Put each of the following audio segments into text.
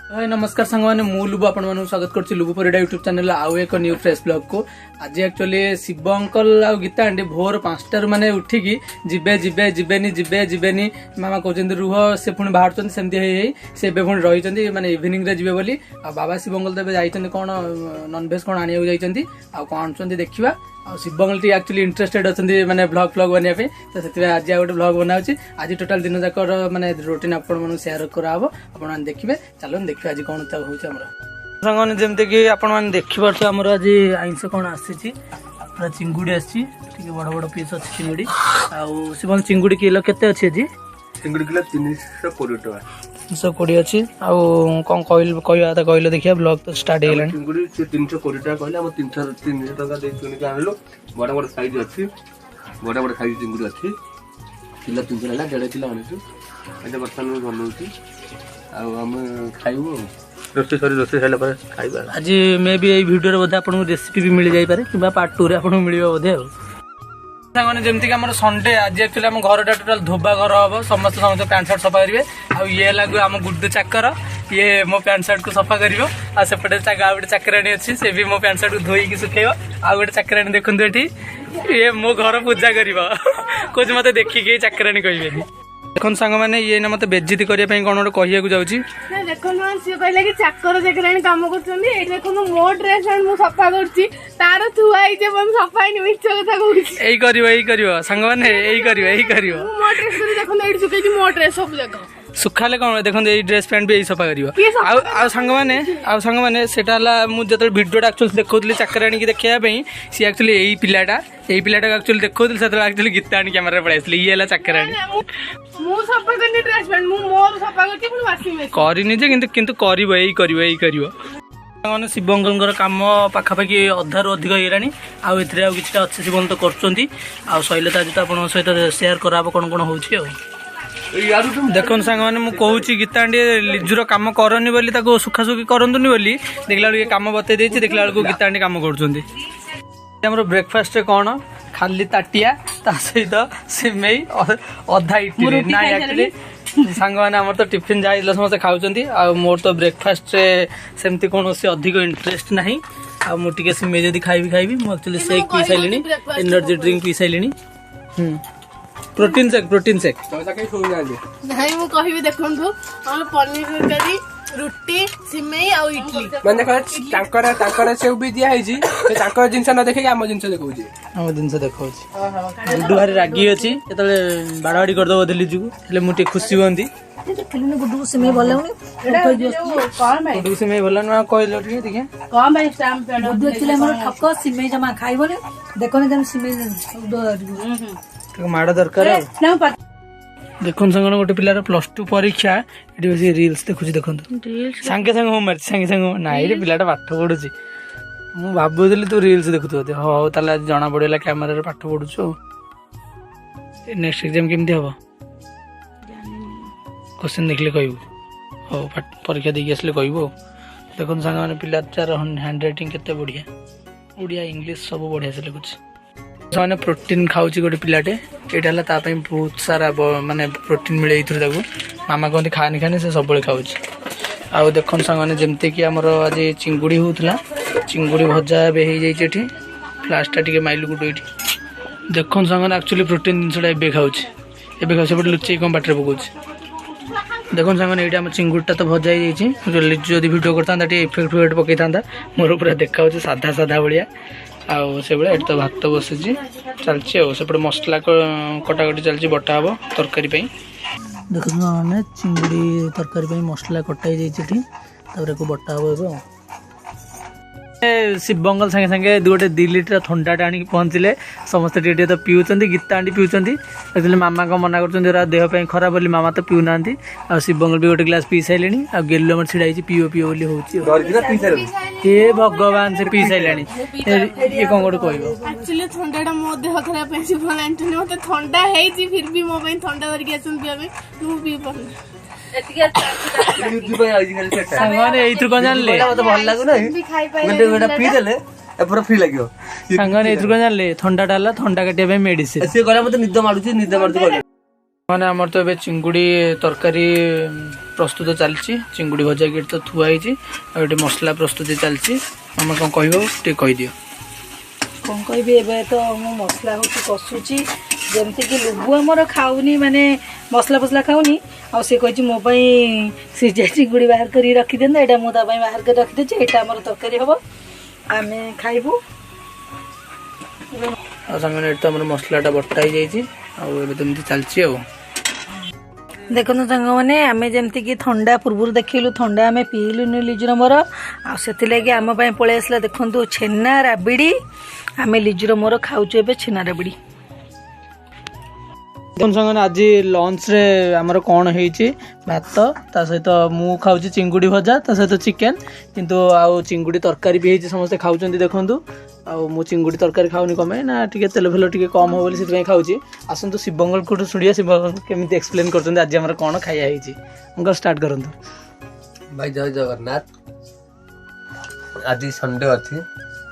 नमस्कार सांग मैंने मु लुबु आपण मानू स्वागत करछि लुबु परिडा यूट्यूब चैनल आउ एक न्यू फ्रेश ब्लॉग को। आज एक्चुअली शिव अंकल आ गीता आंटी भोर 5टार माने उठिकी जिबे जिबे जिबेनी जिबे जिबेनी मामा कहते रुह से पुणी बाहर सेमती से पुणी रही माने इवनिंग रे जिबे बोली आ बाबा शिव अंकल तो जाइछन्ती कोन नॉनवेज कोन आनिया जाइछन्ती आ कोन आनछन्ती देखिबा आ शिव अंकल टी एक्चुअली इंटरेस्टेड अछन्ती माने ब्लॉग बनया पे तो सेति आज गोटे ब्लॉग बनाउछि। आज टोटल दिन जाक माने रूटीन आपण मानु शेयर कराबो आपण माने देखिबे। चलो देखिबा आज कोन ता होछि हमर संगने जेमते कि आपण माने देखि परछ हमर आज आइंस कोन आसीछि पूरा चिंगुडी आछि ठीक बड़ बड़ पीस अछि चिंगुडी आ शिव चिंगुडी किलो केते अछि जी चिंगुडी किलो 320 टका 320 अछि आ कोन कहया त कहलो देखिया ब्लॉग तो स्टार्ट हेलानी चिंगुडी 320 टका कहले हम 300 टका दे किनि आनलो बड़ बड़ साइज अछि बड़ बड़ साइज चिंगुडी अछि किलो 300 हला 1.5 किलो आनिछु एटा बर्तन बनौछि आ हम खाइबो रोसे खाइला पर खाइबा। आज मे भी ए वीडियो रे बोधे आपन रेसिपी भी मिल जाई पारे किबा पार्ट 2 रे आपन मिलियो बोधे हो सांगने जेमती कि हमर संडे आज एक्चुअली हम घरटा टोटल धोबा घर हम समस्त पैंट शर्ट सफा करेंगे आ ये लागू आम गुड्डू चाकर ये मो पैंट शर्ट को सफा कर सेपटे गोटे चाकराणी अच्छी से भी मो पैंट शर्ट को धोईकी सुखेब आ गोटे चाकराणी देखते ये ये मो घर पूजा कर कौन मत देखिए चाकराणी कहे देखो सांग मैंने ये ना मत बेज्जती करने कौन गोटे कहू जाऊँगी कहले कि चाकर चाकराणी काम कर मो ड्रेस मु सफा कर तार थुआई सफा मिछ कथा कहूँ यही सांग मैंने यही मो ड्रेस देखो सुखी मो ड्रेस सब जगह सुखाले कौन देखो ये ड्रेस पैंट भी यही सफा कर सांग मैंने मुझे भिडियोटा एक्चुअली देखी चाकराणी की देखापी सी एक्चुअली यही पिलाटा एक्चुअली देखी से गीता आनी कैमेरा पड़े ये चाकराणी करनी शिव अंकल कम पाखापाखि अधारू अधिक होगा आउ कि अच्छे शिव तो कर शैलता आज तो आप सहित सेयार कराब कौन कौन हो देखो सांग मैंने कहूँ गीता आंटी लिजुर कम करनी बोली सुखासुखी करतुनि बोली देखला बेलू कम बतई देती देखला बेलू गीता आंटी कम कर ब्रेकफास्ट कौन खाली ताटिया सहित सिमेई अधा इडली ना एक्चुअली सांग मैंने आम तो टिफिन जाइए समस्त खाऊँ मोर तो ब्रेकफास्ट सेमती कौन अधिक इंटरेस्ट ना आगे सिमेई जब खाइबी मुझे एक्चुअली शेक पी सारे एनर्जी ड्रिंक पी सारे प्रोटीन शेक नहीं मु कहबी देखंतु हम पनीर तरकारी रुटी सिमेई आ इडली माने तांकर से भी दिया है जी तांकर जिंस न देखे हम जिंस देखौ जी हम जिंस देखौ छी गुड्डू भारी रागी अछि एतले बाड़ाबाड़ी कर दो दिल्ली जुगु એટલે मुटे खुशी होंदी खेलने गुड्डू सिमेई भल लागुनी गुड्डू सिमेई भल न कहलो ठीक देखिए कम भाई स्टैम्प पेड गुड्डू एक्चुअली हमर ठक्क सिमेई जमा खाइबोनी देखोनी जम सिमेई माड़ दरकार देखो संग गोटे पिलार +2 परीक्षा ये बस रील्स देखुची देखो सांगे सांगे होमवर्क सांगे सांगे ना ये पिलाटा पाठ पढ़ुची मु भाबुली तू रील्स देखु हाँ ताले आज जना पड़ा कैमेरा पाठ पढ़ुचु नेक्स्ट एग्जाम केमती हम क्वेश्चन देखले कहबू हाँ परीक्षा देकी आसले कहबू देखो सांग मैंने पिला चार हैंड राइटिंग केते बढ़िया ओडिया इंग्लिश सब बढ़िया से लिखुची मैंने प्रोटीन खाऊँ गोटे पिलाटे यहाँ बहुत सारा माने प्रोटीन मिले मामा कहते खानी खानी से सब खाऊँ आउ देख सांग मैंने जमती कि आमर आज चिंगुड़ी होता चिंगुड़ी भजा हो जाए फ्लासटा टे माइल गुड ये देख सांग एक्चुअली प्रोटीन जिनसा ए खाऊँ लुचे कम बाटर पकाऊँ देख सांग मैंने ये चिंगुड़टा तो भजा हो जब भिडियो करता इफेक्ट पकई था मोर पूरा देखा साधा साधा भाया आउ से भाई तो भात बसी चलती सेपटे मसला कटाकटी चलती बटा हम तरकारी देख मैंने चिंगुड़ी तरकारी मसला कटाई जाइए बटा हम शिव अंकल सागे सागे गोटे 2 लिटर थंडा आनी पहुँचले समस्त टे तो पीउं गीता आंटी पीउं मामा को मना कर देहपाई खराब बोली मामा तो पीऊ ना शिव अंकल भी गोटे ग्लास पी सारे आ गेलु आम छिड़ा पीओ पीओ बोली हे भगवान से पी सारे ये कौन गोटे कह एक्चुअली ठंडा मो देह खराब मत ठंडा है फिर भी मो ठंडा करके आसन पीबे तू पी पर सांगने एथु कोन जानले मते भल लागो नै मते गोटा पी देले एपर फ्री लागियो सांगने एथु कोन जानले ठंडा डाला ठंडा काटिया पे मेडिसिन से गला मते निद माडुची कहले माने हमर तो बे चिंगुडी तरकारी प्रस्तुत चलती चिंगुड़ी भजा की तो थुआ ये मसला प्रस्तुति चलती मामा कौन कह कहीदियो कौन कहबी एबे तो मु मसला होची कसुची जेमती कि लुबु हमर खाउनी माने मसला फसला खाउनी आ से कहची मो पई सिजा चिंगुड़ी बाहर करी रखी देन एटा मु ता पई बाहर कर रखी देची एटा हमर तरकारी हबो आमे खाइबू सामने तो आम मसलाटा बटा ही जामती चलती आ देखो सांग मैंने आम जमती कि थंडा पूर्व देखलु थंडा आम पीलुनि लिजुर मोर आगे आम पलि आसला देखु छेना राबिड़ी आम लिजुर मोर खाऊचु ए छेना राबिड़ी सामने आज लंच रे आमर कौन है भात ता सहित मु खाऊँ चिंगुड़ी भजा ता सहित चिकेन किंतु आउ चिंगुड़ी तरकारी भी है समस्ते खाऊँ देखूँ आउ मु चिंगुड़ी तरकारी खाऊनी कमे ना टे तेल फेल टे कम हो बोली खाऊँ आसतु शिवंगल को शुणिया शिवंगल केमी एक्सप्लेन कर आज आम कौन खाया अंकल स्टार्ट करूँ भाई जय जगन्नाथ आज संडे अच्छी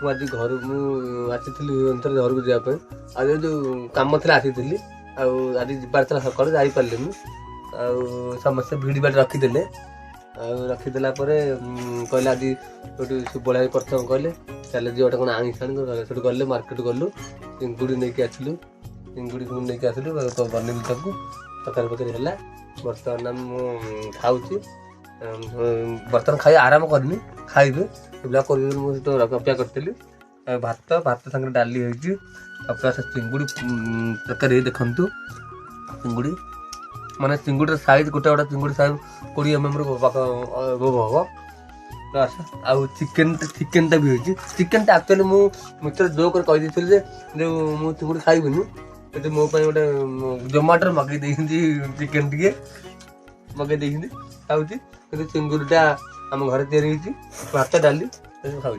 मुझे घर मुझी घर को जावाई आज जो कम थी आसी आज जबार था सकाल जापारे समस्ते भिड़ बाट रखीदे रखीदेला कहले आज जो बड़ा प्रथम कहले चल जी गोटे कौन आनी से गले मार्केट गलु चिंगुड़ी नहीं आसलु चिंगुड़ी नहीं आसलु बनैलु ताकू तरकारी पकड़ी है बर्तमान मुझे बर्तमान खाई आराम करनी खाइबे कर अपेक्षा करी भात भात सागर डाली होता चिंगुड़ी तरकारी देखु चिंगुड़ी माने चिंगुड़ी साइज गोटे गोटे चिंगुड़ी साइज 20 mm हम आउ चिकेनटा भी होती चिकेनटा एक्चुअली मुझे जो कर कही जो मुझे चिंगुड़ी खाइबी मो गोटे जोमाटो मगई चिकेन टे मगई खाऊँ कि चिंगुड़ीटा आम घर तैयारी भात डाली खाऊँ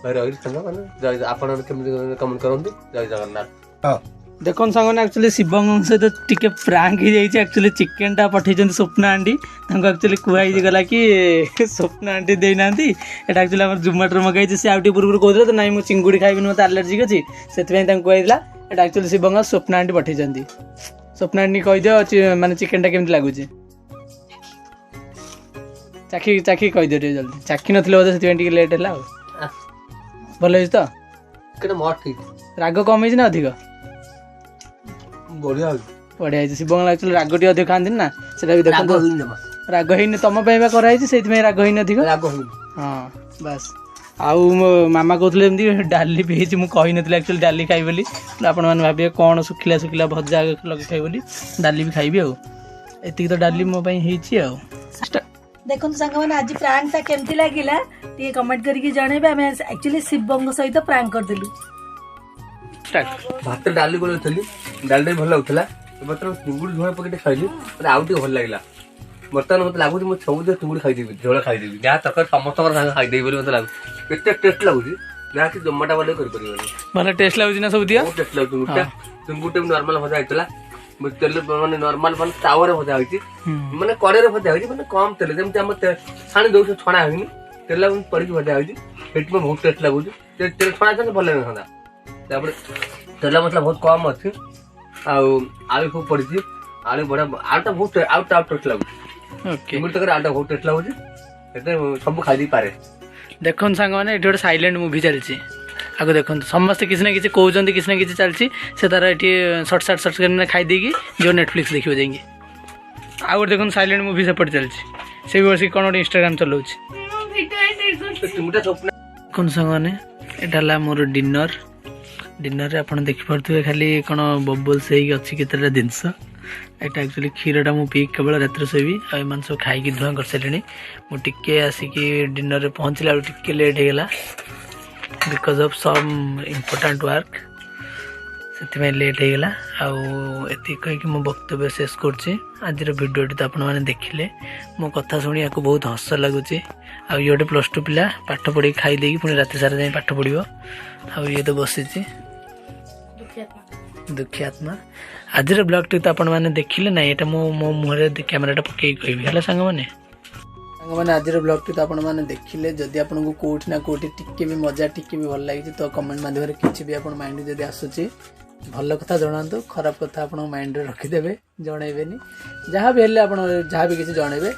भाई रही साग आपड़ कमेंट करूँ जय जगन्नाथ देखो सांग एक्चुअली शिवंग सहित टिके फ्रांक हो जाए एक्चुअली चिकेन टा पठे स्वप्ना आंटी एक्चुअली कहई गला कि स्वप्ना आंटी देना यहाँ एक्चुअली आम जोमाटो मगाई से आउटे पूर्व कहते तो ना मुझे चिंगुड़ी खाइबी मत आलर्जिक अच्छी से कहला यहाँ एक्चुअली शिवंग स्वप्ना आंटी पठे स्वप्ना आंटी कहीदियो माने चिकेन टा केमती लगुच चाखी चाखी कहीदियो टे जल्दी चाखी नथिले बोधे से लेट है भल हो तो राग कम ना अधिक बढ़िया बढ़िया शिवंग एक्चुअली राग टी अधिक खाती ना से देखो राग ही तुम कराई से राग ही अधिक हाँ बस आउ मो मामा कहते डाली भी मुझे कही नी एक्चुअली डाली खाई बोली आपण मैंने भावे कौन सुखिला सुखिला भजा लगे खाई बोली डाली भी खाइबी आती तो डाली मो देखो सांग मैंने आज प्रांक केमती लगिला टे कमेंट करके जनइबे आम एक्चुअली शिवंग सहित प्रांक करदेलु भात डाली गोल डाली भल लगुला बर्तमान चिंगुड़ी झोल पकड़ खाइली आउ टे भल लगे बर्तमान मत लगुच मुझे सब चिंगुड़ी खाईदेवी झोल खाईदेवी जहाँ तरकारी समस्त खाईदेवी मत लगे टेस्ट लगुच जहाँ कि जोमाटा वाले भल टेस्ट लगुच सब दिया टेस्ट लगुच चिंगुड़ी नॉर्मल भजा होता तेल मैंने नॉर्मल मान तावर भजा होती माने कड़े भजा होती माने कम तेल जमी आम छाणी दौ छणा होनी तेल पड़ी भजा होती बहुत टेस्ट लगुच तेल छणा छाने भल लगे तेल मसला बहुत कम अच्छी आलू खूब पड़ी आलू बढ़िया आलूटा बहुत आउटा टेस्ट लगुच चिंगुड़ी तक आलूटा बहुत टेस्ट लगुच सब खाई पारे देखो सांग मैंने ये गोटे साइलेंट मुवी चलती आगे देखो समस्ते किसी ना किसी कहते किसी ना किसी चलती से तार ये सर्ट करना खाई देगी जो नेटफ्लिक्स देखिए जाएंगे आउ गोटे देखो साइलेंट मुवी सेपटे चलती से भी बस कौन गोटे इंस्टाग्राम चलाऊँ कौन सांग मैंने यहाँ मोर डिनर डिनर आप देखिपे खाली कौन बबल्स अच्छी केतटा जिनस यहाँ एक्चुअली क्षीरटा मुझे पी केवल रात शोबी आम सब खाई धुआं कर सारे मुझे आसिक डिनर पहुँचला टे लेट होगा because of some important work से लेट होगा आती कहीकि मो वक्तव्य शेष कर आज भिडियोटी तो आपने देखिले मो कथा शुणी या बहुत हस लगुच आउ ये +2 पिला पाठ पढ़ी खाई पुणी राति सारा जाए पाठ पढ़ो ये तो बसी दुखी आत्मा आज ब्लॉग टी तो आपण मैंने देखिले ना ये मो मुहर कैमेराटा पकई कहबी है सांग मैंने आज ब्लॉग टी तो आपण मैंने देखिले जदि आपको कोठी ना कोठी टिके भी मजा टिके भी भल लगी तो कमेंट माध्यम किसी भी आपण माइंड जदि आसुची भल कथा जनातु खराब कथा आप माइंड रखिदेवे जनइबेनि जहाँ भी हेल्ले आप जहाँ भी किसी जनइबे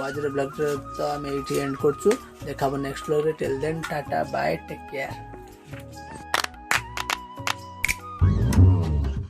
आज ब्लॉग तो आम ये एंड करछु देखा next blog till then tata bye take care.